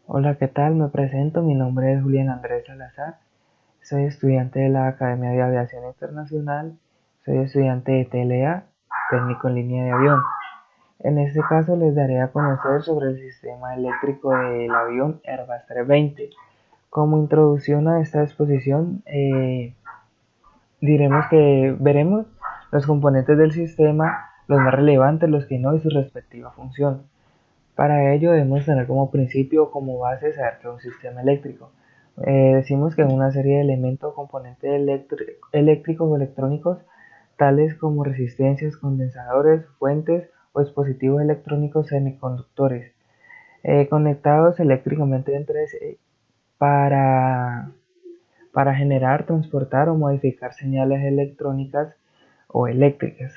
Hola, ¿qué tal? Me presento, mi nombre es Julián Andrés Salazar, soy estudiante de la Academia de Aviación Internacional, soy estudiante de TLA, técnico en línea de avión. En este caso les daré a conocer sobre el sistema eléctrico del avión Airbus 320. Como introducción a esta exposición, veremos los componentes del sistema, los más relevantes, los que no y su respectiva función. Para ello debemos tener como principio o como base saber que es un sistema eléctrico. Decimos que es una serie de elementos o componentes eléctricos o electrónicos tales como resistencias, condensadores, fuentes o dispositivos electrónicos semiconductores conectados eléctricamente entre sí para, para generar, transportar o modificar señales electrónicas o eléctricas.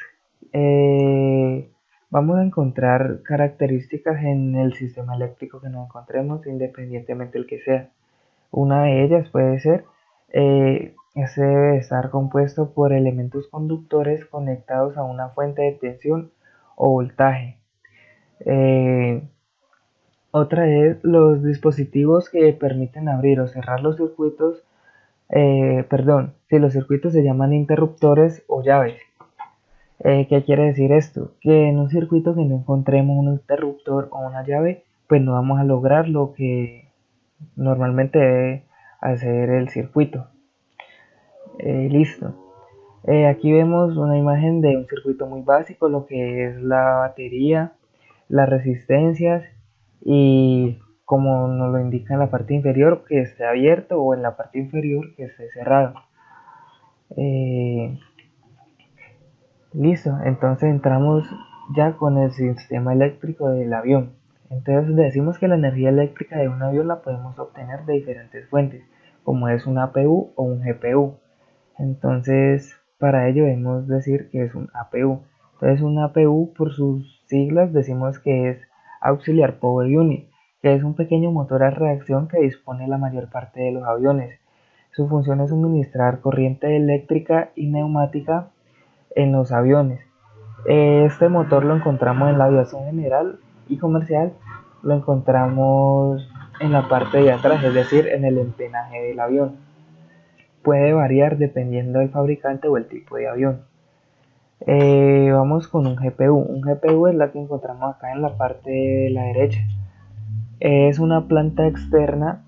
Eh, Vamos a encontrar características en el sistema eléctrico que nos encontremos, independientemente del que sea. Una de ellas puede ser, este debe estar compuesto por elementos conductores conectados a una fuente de tensión o voltaje. Eh, Otra es los dispositivos que permiten abrir o cerrar los circuitos, si los circuitos se llaman interruptores o llaves. ¿Qué quiere decir esto? Que en un circuito que no encontremos un interruptor o una llave, pues no vamos a lograr lo que normalmente debe hacer el circuito. Listo. Aquí vemos una imagen de un circuito muy básico, lo que es la batería, las resistencias y como nos lo indica en la parte inferior que esté abierto o en la parte inferior que esté cerrado. Eh, Listo, entonces entramos ya con el sistema eléctrico del avión. Entonces decimos que la energía eléctrica de un avión la podemos obtener de diferentes fuentes, como es un APU o un GPU. Entonces, para ello debemos decir que es un APU. Entonces, un APU, por sus siglas, decimos que es Auxiliar Power Unit, que es un pequeño motor a reacción que dispone la mayor parte de los aviones. Su función es suministrar corriente eléctrica y neumática en los aviones. Este motor lo encontramos en la aviación general y comercial, lo encontramos en la parte de atrás, es decir, en el empenaje del avión. Puede variar dependiendo del fabricante o el tipo de avión. Vamos con un GPU. Un GPU es la que encontramos acá en la parte de la derecha. Es una planta externa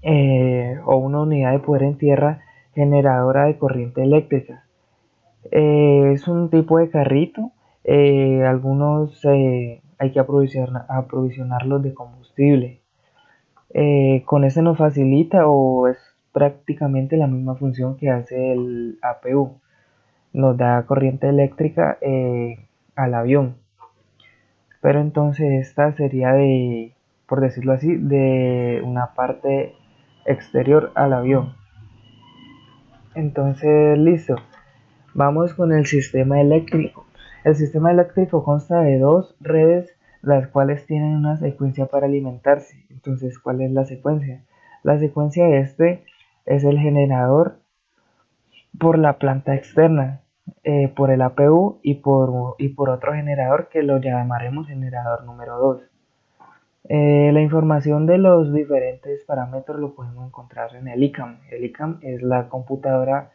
o una unidad de poder en tierra generadora de corriente eléctrica. Es un tipo de carrito. Algunos hay que aprovisionarlos de combustible. Con este nos facilita o es prácticamente la misma función que hace el APU. Nos da corriente eléctrica al avión. Pero entonces esta sería de, por decirlo así, de una parte exterior al avión. Entonces, listo. Vamos con el sistema eléctrico. El sistema eléctrico consta de dos redes, las cuales tienen una secuencia para alimentarse. Entonces, ¿cuál es la secuencia? La secuencia de este es el generador por la planta externa, por el APU y por otro generador que lo llamaremos generador número 2. La información de los diferentes parámetros lo podemos encontrar en el ICAM. El ICAM es la computadora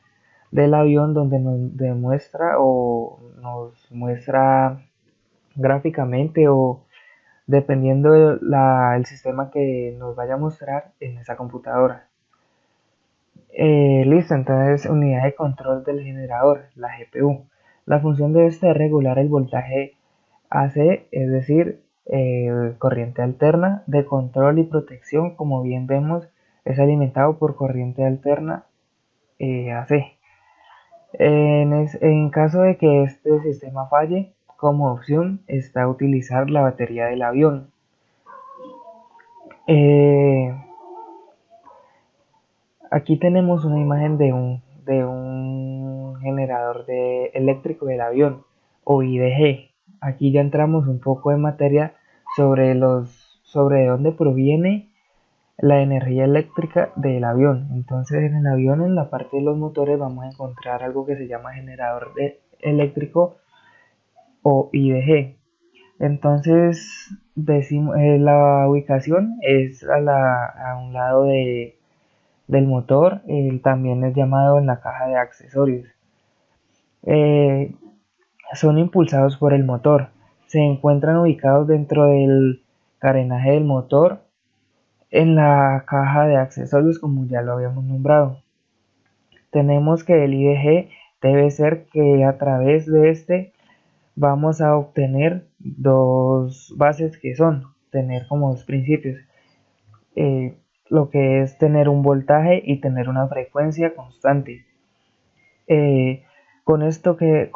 del avión donde nos demuestra o nos muestra gráficamente o dependiendo del sistema que nos vaya a mostrar en esa computadora. Listo, entonces unidad de control del generador, la GPU. La función de esta es regular el voltaje AC, es decir, corriente alterna de control y protección, como bien vemos, es alimentado por corriente alterna AC. En caso de que este sistema falle, como opción está utilizar la batería del avión. Eh, Aquí tenemos una imagen de un generador eléctrico del avión o IDG. Aquí ya entramos un poco en materia sobre de dónde proviene la energía eléctrica del avión. Entonces en el avión, en la parte de los motores, vamos a encontrar algo que se llama generador eléctrico o IDG. Entonces decimos, la ubicación es a un lado del motor, también es llamado en la caja de accesorios. Eh, Son impulsados por el motor. Se encuentran ubicados dentro del carenaje del motor en la caja de accesorios, como ya lo habíamos nombrado. Tenemos que el IDG debe ser que a través de este vamos a obtener dos bases, que son tener como dos principios, eh, lo que es tener un voltaje y tener una frecuencia constante. Eh, con esto que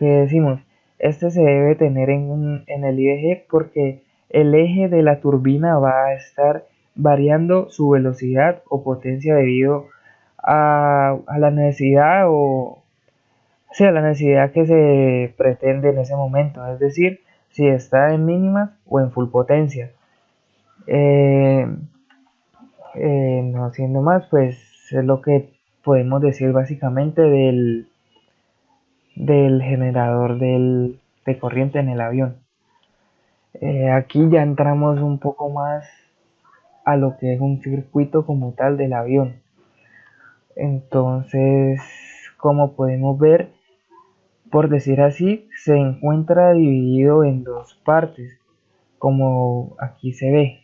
decimos, este se debe tener en el IDG porque el eje de la turbina va a estar variando su velocidad o potencia debido a la necesidad a la necesidad que se pretende en ese momento, es decir, si está en mínimas o en full potencia. Eh, no siendo más, pues es lo que podemos decir básicamente del generador de corriente en el avión. Aquí ya entramos un poco más a lo que es un circuito como tal del avión. Entonces, como podemos ver, por decir así, se encuentra dividido en dos partes, como aquí se ve,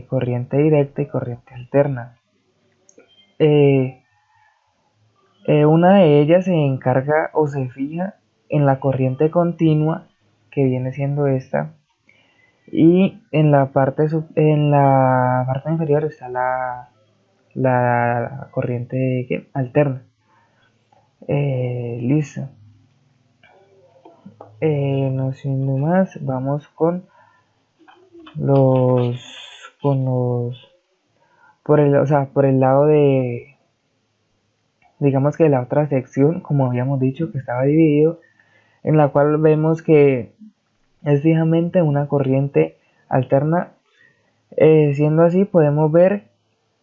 corriente directa y corriente alterna. Eh, una de ellas se encarga o se fija en la corriente continua, que viene siendo esta, y en la parte inferior está la corriente alterna. Listo. No siendo más, vamos los, con los, por el lado de, digamos que la otra sección, como habíamos dicho, que estaba dividido, en la cual vemos que es fijamente una corriente alterna. Siendo así, podemos ver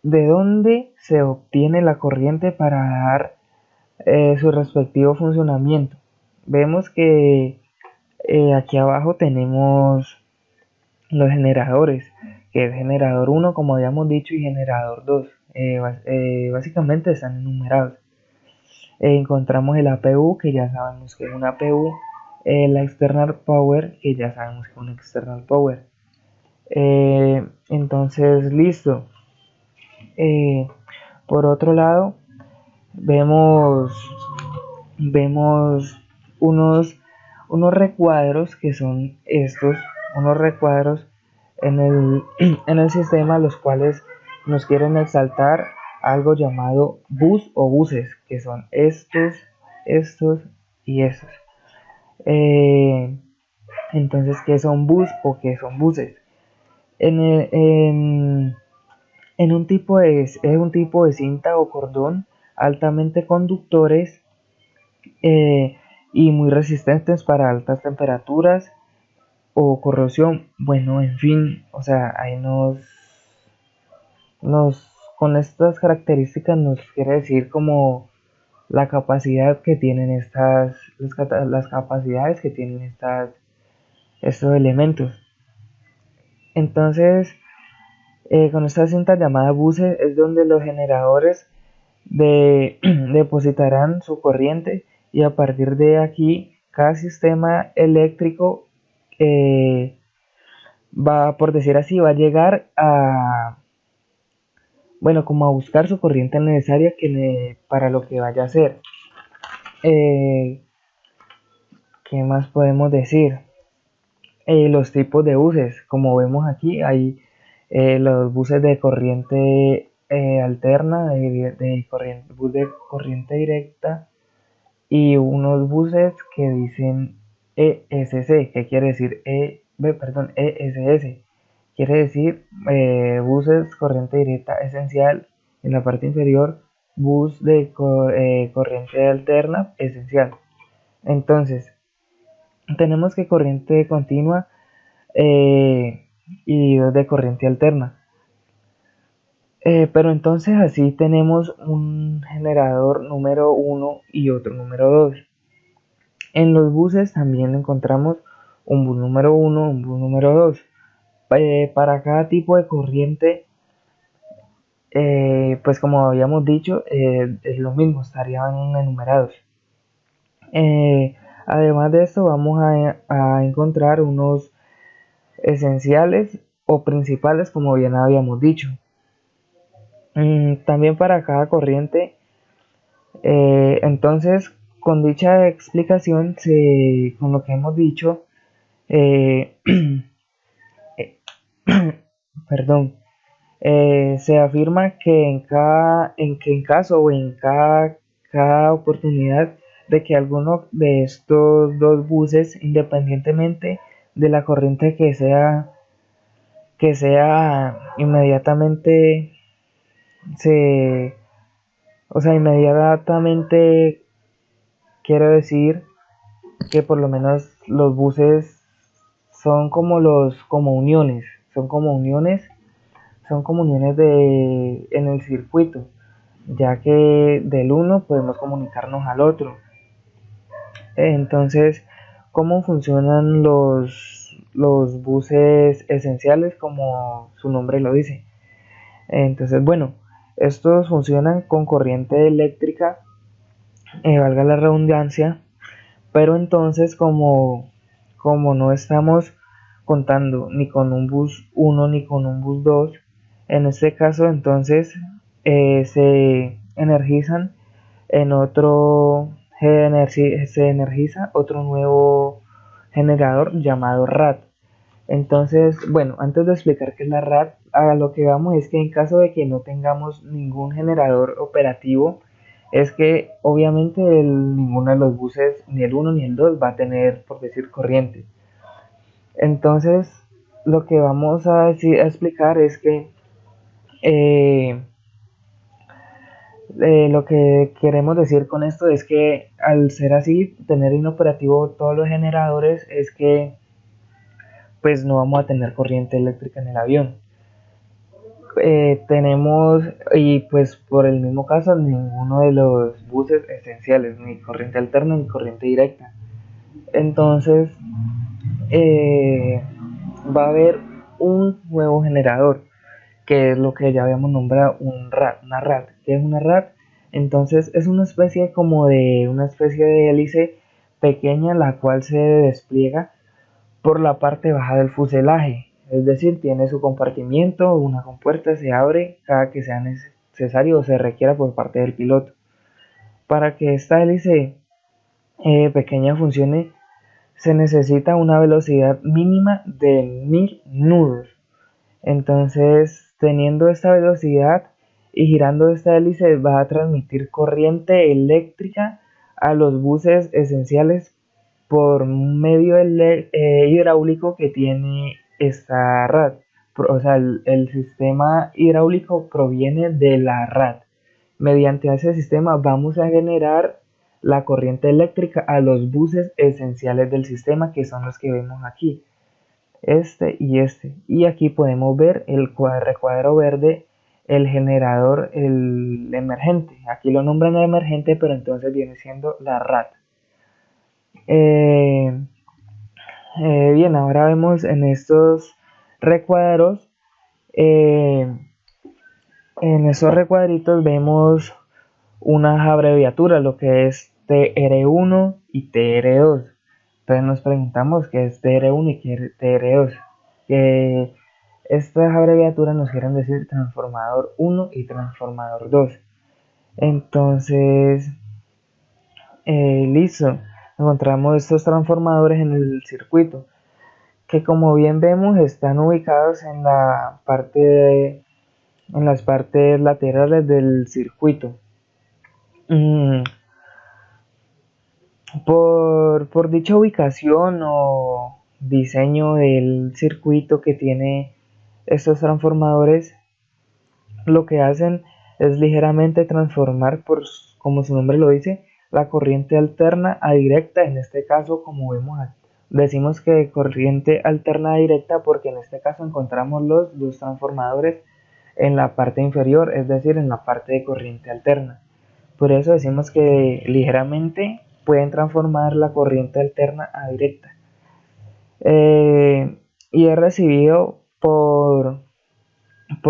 de dónde se obtiene la corriente para dar su respectivo funcionamiento. Vemos que aquí abajo tenemos los generadores, que es generador 1 como habíamos dicho y generador 2. Básicamente están enumerados. Encontramos el APU, que ya sabemos que es un APU, la external power, que ya sabemos que es un external power. Entonces, listo. Eh, por otro lado, vemos, vemos unos recuadros, que son estos, unos recuadros en en el sistema, los cuales nos quieren exaltar algo llamado bus o buses, que son estos y estos. Eh, entonces, ¿qué son bus o qué son buses? En, el- en, es un tipo de cinta o cordón altamente conductores, eh, y muy resistentes para altas temperaturas o corrosión. Bueno, en fin, o sea, ahí con estas características nos quiere decir como la capacidad que tienen las capacidades que tienen estos elementos. Entonces, con esta cinta llamada buses es donde los generadores depositarán su corriente, y a partir de aquí cada sistema eléctrico va, por decir así, va a llegar bueno, como a buscar su corriente necesaria para lo que vaya a hacer. Eh, ¿Qué más podemos decir? Los tipos de buses, como vemos aquí, hay los buses de corriente alterna, bus de corriente directa, y unos buses que dicen ESC, que quiere decir ESS, quiere decir buses corriente directa esencial en la parte inferior, bus de corriente alterna esencial. Entonces, tenemos que corriente continua eh, y dos de corriente alterna. Pero entonces así tenemos un generador número 1 y otro número 2. En los buses también encontramos un bus número 1, un bus número 2. Para cada tipo de corriente, pues como habíamos dicho, es lo mismo, estarían enumerados. Además de esto, vamos a encontrar unos esenciales o principales, como bien habíamos dicho. También para cada corriente, entonces, con dicha explicación, con lo que hemos dicho, eh, perdón, se afirma que en caso o en cada oportunidad de que alguno de estos dos buses, independientemente de la corriente que sea inmediatamente se, o sea, inmediatamente quiero decir que por lo menos los buses son como uniones, son como uniones, son como uniones en el circuito, ya que del uno podemos comunicarnos al otro. Entonces, ¿cómo funcionan los buses esenciales? Como su nombre lo dice. Entonces, bueno, estos funcionan con corriente eléctrica, valga la redundancia, pero entonces como no estamos contando ni con un bus 1 ni con un bus 2, en este caso entonces se energizan en otro, se energiza otro nuevo generador llamado RAT. Entonces, bueno, antes de explicar qué es la RAT, a lo que vamos es que en caso de que no tengamos ningún generador operativo, es que obviamente ninguno de los buses, ni el uno ni el 2 va a tener, por decir, corriente. Entonces, lo que vamos a explicar es que eh, lo que queremos decir con esto es que al ser así, tener inoperativo todos los generadores, es que pues no vamos a tener corriente eléctrica en el avión. Tenemos, y pues por el mismo caso, ninguno de los buses esenciales, ni corriente alterna ni corriente directa. Entonces, eh, va a haber un nuevo generador, que es lo que ya habíamos nombrado una RAT. ¿Qué es una RAT? Entonces es una especie de hélice pequeña, la cual se despliega por la parte baja del fuselaje, es decir, tiene su compartimiento, una compuerta se abre cada que sea necesario o se requiera por parte del piloto. Para que esta hélice pequeña funcione, se necesita una velocidad mínima de 1000 nudos. Entonces, teniendo esta velocidad y girando esta hélice, va a transmitir corriente eléctrica a los buses esenciales por medio hidráulico que tiene esta RAT. O sea, el sistema hidráulico proviene de la RAT. Mediante ese sistema vamos a generar la corriente eléctrica a los buses esenciales del sistema, que son los que vemos aquí, este y este. Y aquí podemos ver el recuadro verde, el generador, el emergente. Aquí lo nombran emergente, pero entonces viene siendo la RAT. Eh, bien, ahora vemos en estos recuadros, eh, en esos recuadritos vemos unas abreviaturas, lo que es TR1 y TR2. Entonces nos preguntamos qué es TR1 y qué es TR2. Estas abreviaturas nos quieren decir transformador 1 y transformador 2. Entonces, listo. Encontramos estos transformadores en el circuito, que como bien vemos están ubicados en en las partes laterales del circuito. Por dicha ubicación o diseño del circuito que tiene estos transformadores, lo que hacen es ligeramente transformar, como su nombre lo dice, la corriente alterna a directa. En este caso, como vemos, decimos que corriente alterna a directa porque en este caso encontramos los dos transformadores en la parte inferior, es decir, en la parte de corriente alterna. Por eso decimos que ligeramente pueden transformar la corriente alterna a directa. y es recibido por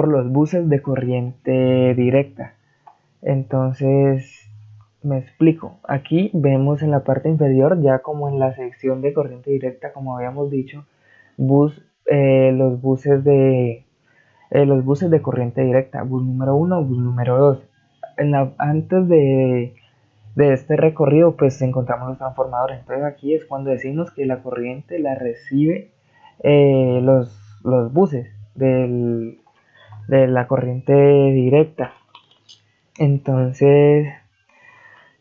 los buses de corriente directa. Entonces, me explico. Aquí vemos en la parte inferior, ya como en la sección de corriente directa, como habíamos dicho, bus, los buses de corriente directa, bus número uno, bus número 2. Antes de este recorrido, pues encontramos los transformadores. Entonces aquí es cuando decimos que la corriente la recibe los buses de la corriente directa. Entonces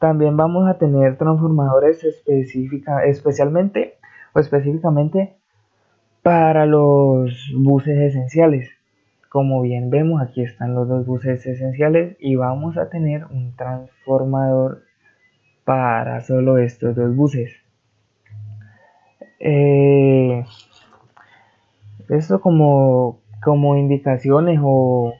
también vamos a tener transformadores específicamente para los buses esenciales. Como bien vemos, aquí están los dos buses esenciales y vamos a tener un transformador para solo estos dos buses. Esto como indicaciones o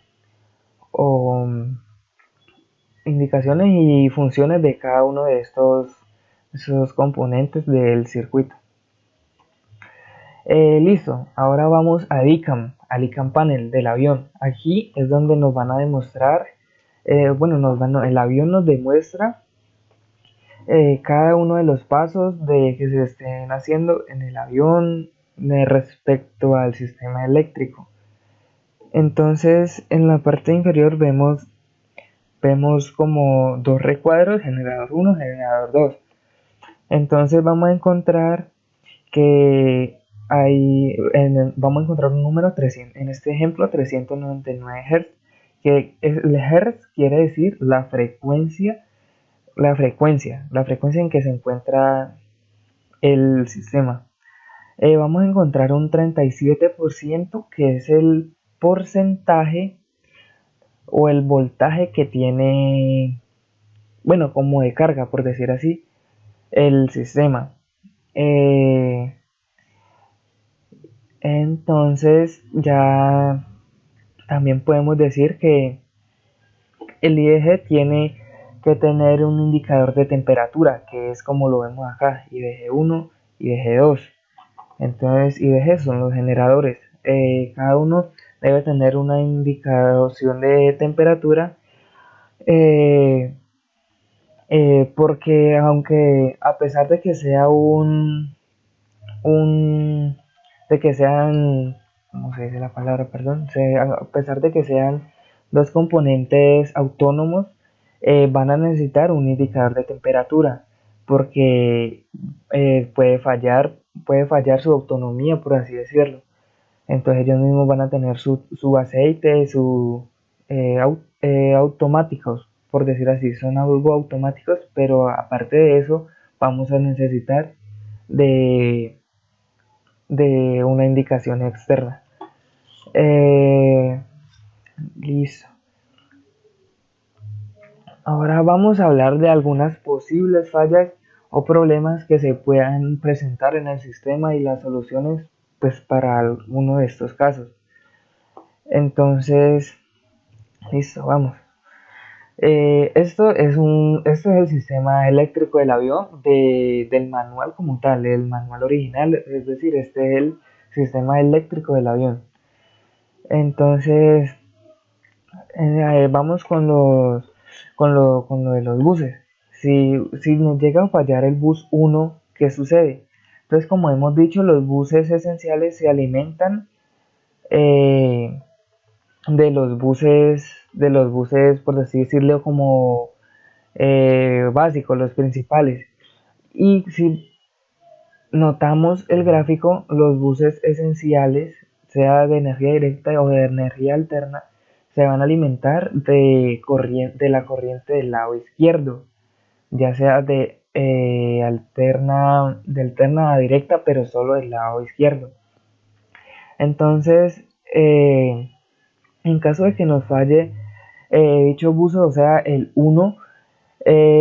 indicaciones y funciones de cada uno de esos componentes del circuito. Listo, ahora vamos a al ICAM panel del avión. Aquí es donde nos van a demostrar, el avión nos demuestra cada uno de los pasos que se estén haciendo en el avión respecto al sistema eléctrico. Entonces, en la parte inferior vemos como dos recuadros, generador 1, generador 2. Entonces vamos a encontrar que vamos a encontrar un número 300, en este ejemplo 399 Hz, que el Hz quiere decir la frecuencia en que se encuentra el sistema. Vamos a encontrar un 37% que es el porcentaje o el voltaje que tiene, bueno, como de carga, por decir así, el sistema. Entonces ya también podemos decir que el IDG tiene que tener un indicador de temperatura, que es como lo vemos acá, IDG1 y IDG2. Entonces IDG son los generadores. Cada uno debe tener una indicación de temperatura, porque aunque a pesar de que sea de que sean, ¿cómo se dice la palabra? Perdón, a pesar de que sean dos componentes autónomos, van a necesitar un indicador de temperatura, porque puede fallar su autonomía, por así decirlo. Entonces ellos mismos van a tener su aceite, automáticos, por decir así, son algo automáticos, pero aparte de eso vamos a necesitar de, de una indicación externa. Listo. Ahora vamos a hablar de algunas posibles fallas o problemas que se puedan presentar en el sistema y las soluciones pues para alguno de estos casos. Entonces, listo, vamos. Esto es el sistema eléctrico del avión del manual como tal, el manual original, es decir, este es el sistema eléctrico del avión. Entonces, vamos con lo de los buses. Si nos llega a fallar el bus 1, ¿qué sucede? Entonces, como hemos dicho, los buses esenciales se alimentan eh, de los buses, por así decirlo, como básicos, los principales. Y si notamos el gráfico, los buses esenciales, sea de energía directa o de energía alterna, se van a alimentar de la corriente del lado izquierdo, ya sea de alterna a directa, pero solo del lado izquierdo. Entonces, en caso de que nos falle dicho bus, o sea, el 1,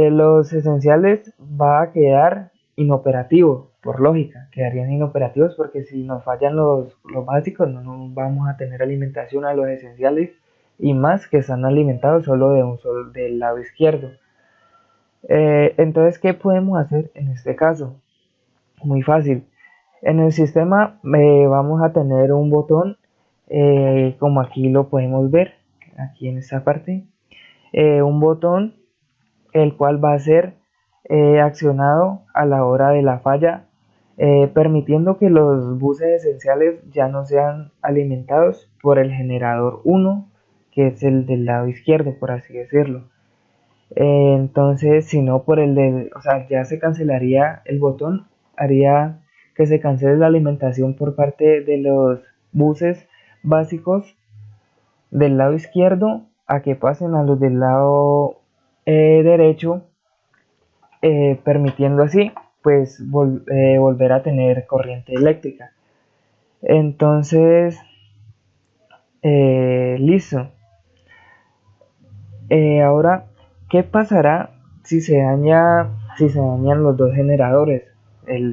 los esenciales va a quedar inoperativo, por lógica, quedarían inoperativos porque si nos fallan los básicos no vamos a tener alimentación a los esenciales y más que están alimentados solo del lado izquierdo. Entonces, ¿qué podemos hacer en este caso? Muy fácil. En el sistema vamos a tener un botón, como aquí lo podemos ver, aquí en esta parte, un botón el cual va a ser accionado a la hora de la falla, permitiendo que los buses esenciales ya no sean alimentados por el generador 1, que es el del lado izquierdo, por así decirlo. Entonces, si no por el de, o sea, ya se cancelaría el botón, haría que se cancele la alimentación por parte de los buses básicos del lado izquierdo a que pasen a los del lado derecho, permitiendo así pues volver a tener corriente eléctrica. Entonces, listo. Ahora, ¿qué pasará si se dañan los dos generadores?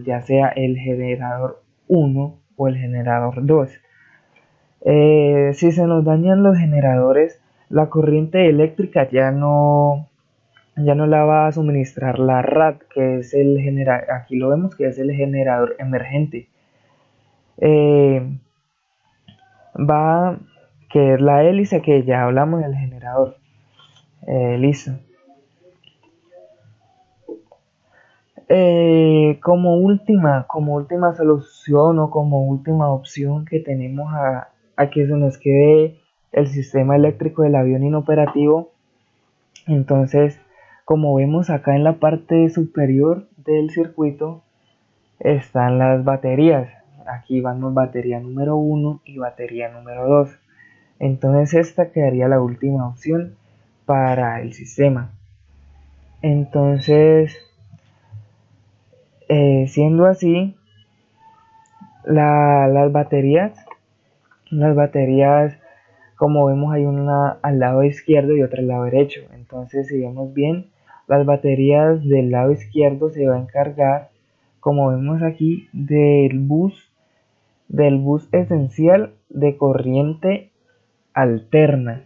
Ya sea el generador 1 o el generador 2. Si se nos dañan los generadores, la corriente eléctrica ya no la va a suministrar la RAT, que es el generador, aquí lo vemos que es el generador emergente. Va, que es la hélice que ya hablamos del generador. Listo. Como última solución o como última opción que tenemos a que se nos quede el sistema eléctrico del avión inoperativo, entonces, como vemos acá en la parte superior del circuito, están las baterías. Aquí vamos batería número 1 y batería número 2. Entonces esta quedaría la última opción para el sistema. Entonces, siendo así, las baterías, como vemos, hay una al lado izquierdo y otra al lado derecho. Entonces, si vemos bien, las baterías del lado izquierdo se va a encargar, como vemos aquí, del bus esencial de corriente alterna,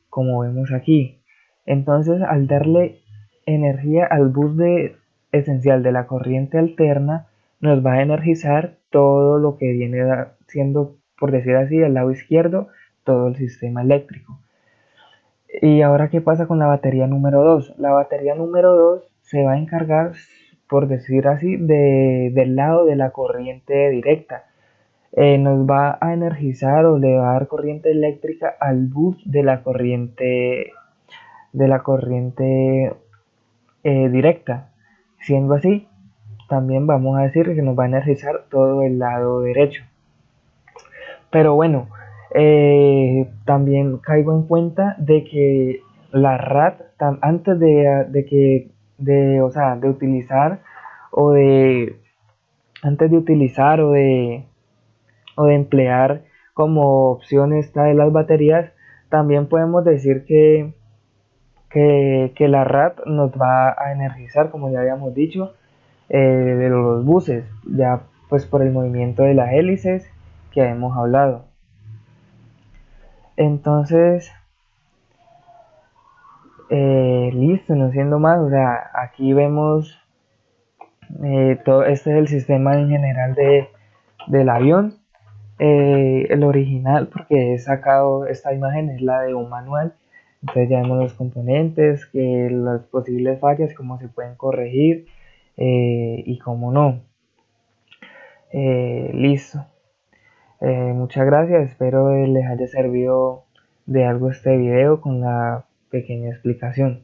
como vemos aquí. Entonces, al darle energía al bus esencial de la corriente alterna, nos va a energizar todo lo que viene siendo, por decir así, del lado izquierdo, todo el sistema eléctrico. Y ahora, ¿qué pasa con la batería número 2? La batería número 2 se va a encargar, por decir así, del lado de la corriente directa. Nos va a energizar o le va a dar corriente eléctrica al bus de la corriente directa. Siendo así, también vamos a decir que nos va a energizar todo el lado derecho. Pero bueno, también caigo en cuenta de que la RAT, antes o sea, de utilizar o de, antes de utilizar o de emplear como opción esta de las baterías, también podemos decir que la RAT nos va a energizar, como ya habíamos dicho, de los buses, ya pues por el movimiento de las hélices que hemos hablado. Entonces, listo, no siendo más, o sea, aquí vemos todo, este es el sistema en general del avión. El original, porque he sacado esta imagen, es la de un manual. Entonces ya vemos los componentes, que las posibles fallas, cómo se pueden corregir y cómo no. Listo. Muchas gracias, espero les haya servido de algo este video con la pequeña explicación.